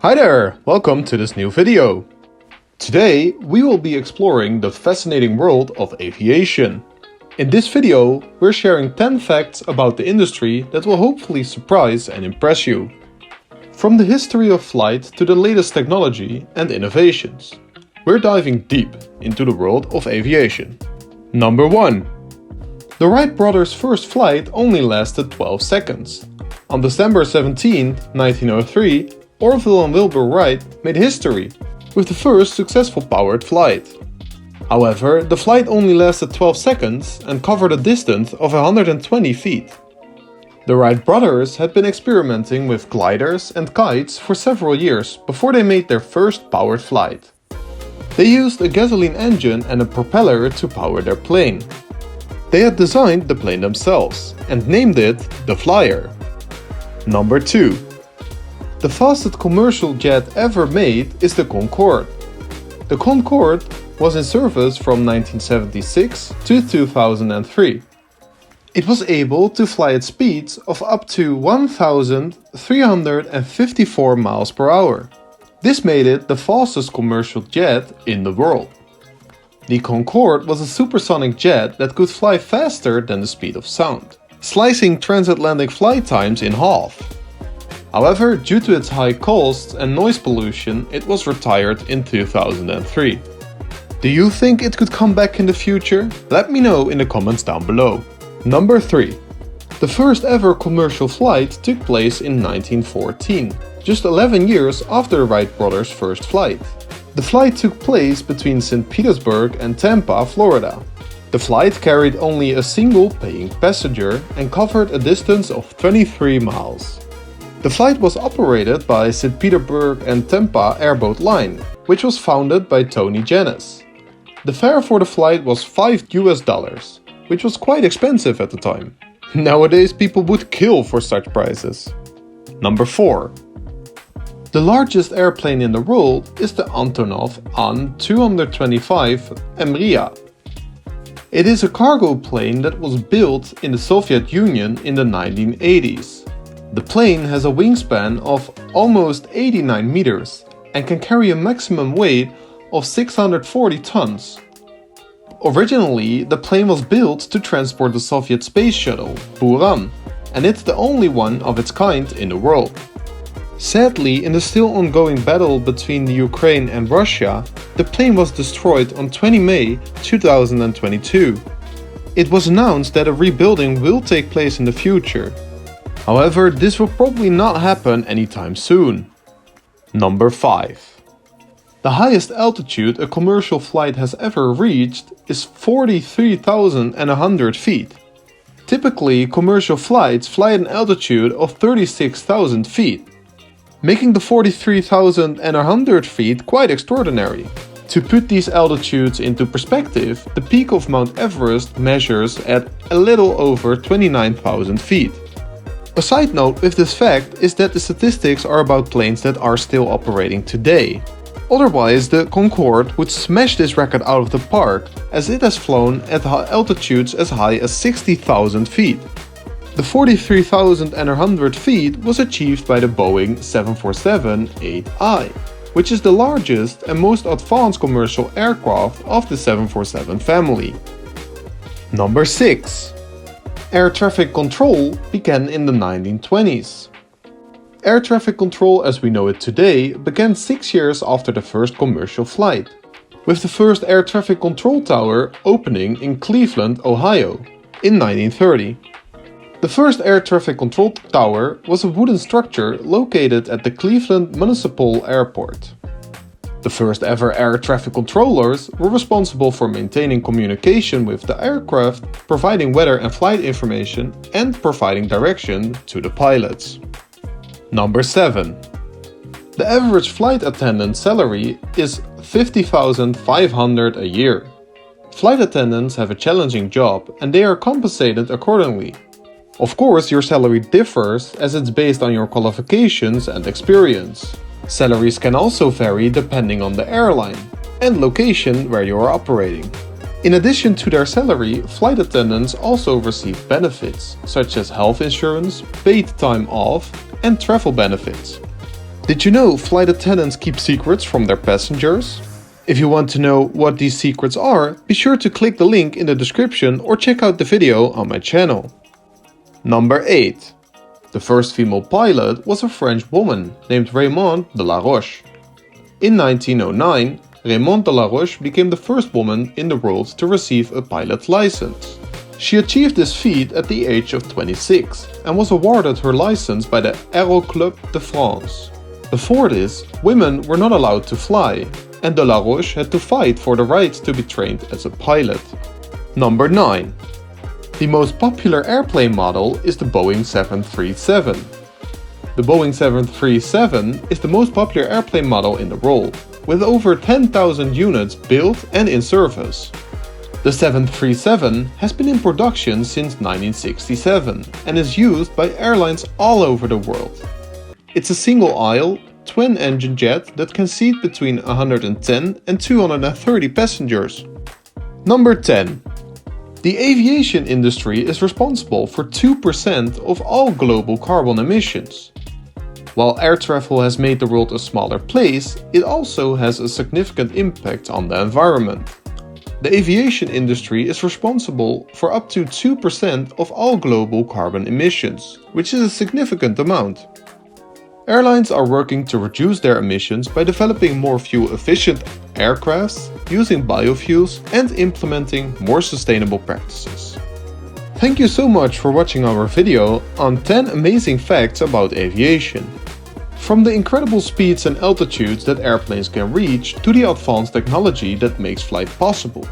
Hi there, welcome to this new video. Today we will be exploring the fascinating world of aviation. In this video we're sharing 10 facts about the industry that will hopefully surprise and impress you. From the history of flight to the latest technology and innovations, we're diving deep into the world of aviation. Number 1. The Wright brothers' first flight only lasted 12 seconds. On December 17, 1903, Orville and Wilbur Wright made history with the first successful powered flight. However, the flight only lasted 12 seconds and covered a distance of 120 feet. The Wright brothers had been experimenting with gliders and kites for several years before they made their first powered flight. They used a gasoline engine and a propeller to power their plane. They had designed the plane themselves and named it the Flyer. Number 2. The fastest commercial jet ever made is the Concorde. The Concorde was in service from 1976 to 2003. It was able to fly at speeds of up to 1,354 miles per hour. This made it the fastest commercial jet in the world. The Concorde was a supersonic jet that could fly faster than the speed of sound, slicing transatlantic flight times in half. However, due to its high costs and noise pollution, it was retired in 2003. Do you think it could come back in the future? Let me know in the comments down below. Number 3. The first ever commercial flight took place in 1914, just 11 years after the Wright brothers' first flight. The flight took place between St. Petersburg and Tampa, Florida. The flight carried only a single paying passenger and covered a distance of 23 miles. The flight was operated by St. Petersburg and Tampa Airboat Line, which was founded by Tony Janis. The fare for the flight was $5, which was quite expensive at the time. Nowadays people would kill for such prices. Number 4. The largest airplane in the world is the Antonov AN-225 Mriya. It is a cargo plane that was built in the Soviet Union in the 1980s. The plane has a wingspan of almost 89 meters and can carry a maximum weight of 640 tons. Originally, the plane was built to transport the Soviet space shuttle, Buran, and it's the only one of its kind in the world. Sadly, in the still ongoing battle between the Ukraine and Russia, the plane was destroyed on 20 May 2022. It was announced that a rebuilding will take place in the future. However, this will probably not happen anytime soon. Number 5. The highest altitude a commercial flight has ever reached is 43,100 feet. Typically, commercial flights fly at an altitude of 36,000 feet, making the 43,100 feet quite extraordinary. To put these altitudes into perspective, the peak of Mount Everest measures at a little over 29,000 feet. A side note with this fact is that the statistics are about planes that are still operating today. Otherwise, the Concorde would smash this record out of the park, as it has flown at altitudes as high as 60,000 feet. The 43,100 feet was achieved by the Boeing 747-8i, which is the largest and most advanced commercial aircraft of the 747 family. Number 6. Air traffic control began in the 1920s. Air traffic control as we know it today began 6 years after the first commercial flight, with the first air traffic control tower opening in Cleveland, Ohio, in 1930. The first air traffic control tower was a wooden structure located at the Cleveland Municipal Airport. The first ever air traffic controllers were responsible for maintaining communication with the aircraft, providing weather and flight information, and providing direction to the pilots. Number 7. The average flight attendant salary is $50,500 a year. Flight attendants have a challenging job and they are compensated accordingly. Of course, your salary differs as it's based on your qualifications and experience. Salaries can also vary depending on the airline and location where you are operating. In addition to their salary, flight attendants also receive benefits such as health insurance, paid time off, and travel benefits. Did you know flight attendants keep secrets from their passengers? If you want to know what these secrets are, be sure to click the link in the description or check out the video on my channel. Number 8. The first female pilot was a French woman named Raymond de la Roche. In 1909, Raymond de la Roche became the first woman in the world to receive a pilot's license. She achieved this feat at the age of 26 and was awarded her license by the Aero Club de France. Before this, women were not allowed to fly, and de la Roche had to fight for the right to be trained as a pilot. Number 9. The most popular airplane model is the Boeing 737. The Boeing 737 is the most popular airplane model in the world, with over 10,000 units built and in service. The 737 has been in production since 1967 and is used by airlines all over the world. It's a single-aisle, twin-engine jet that can seat between 110 and 230 passengers. Number 10. The aviation industry is responsible for 2% of all global carbon emissions. While air travel has made the world a smaller place, it also has a significant impact on the environment. The aviation industry is responsible for up to 2% of all global carbon emissions, which is a significant amount. Airlines are working to reduce their emissions by developing more fuel-efficient aircrafts, using biofuels, and implementing more sustainable practices. Thank you so much for watching our video on 10 amazing facts about aviation. From the incredible speeds and altitudes that airplanes can reach to the advanced technology that makes flight possible.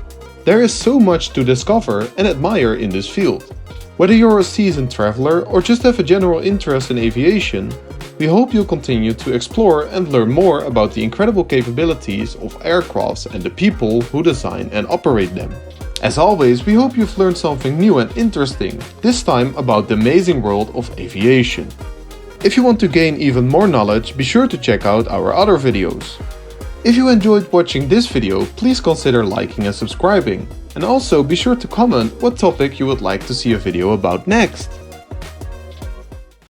There is so much to discover and admire in this field. Whether you're a seasoned traveler or just have a general interest in aviation, we hope you'll continue to explore and learn more about the incredible capabilities of aircrafts and the people who design and operate them. As always, we hope you've learned something new and interesting, this time about the amazing world of aviation. If you want to gain even more knowledge, be sure to check out our other videos. If you enjoyed watching this video, please consider liking and subscribing. And also be sure to comment what topic you would like to see a video about next.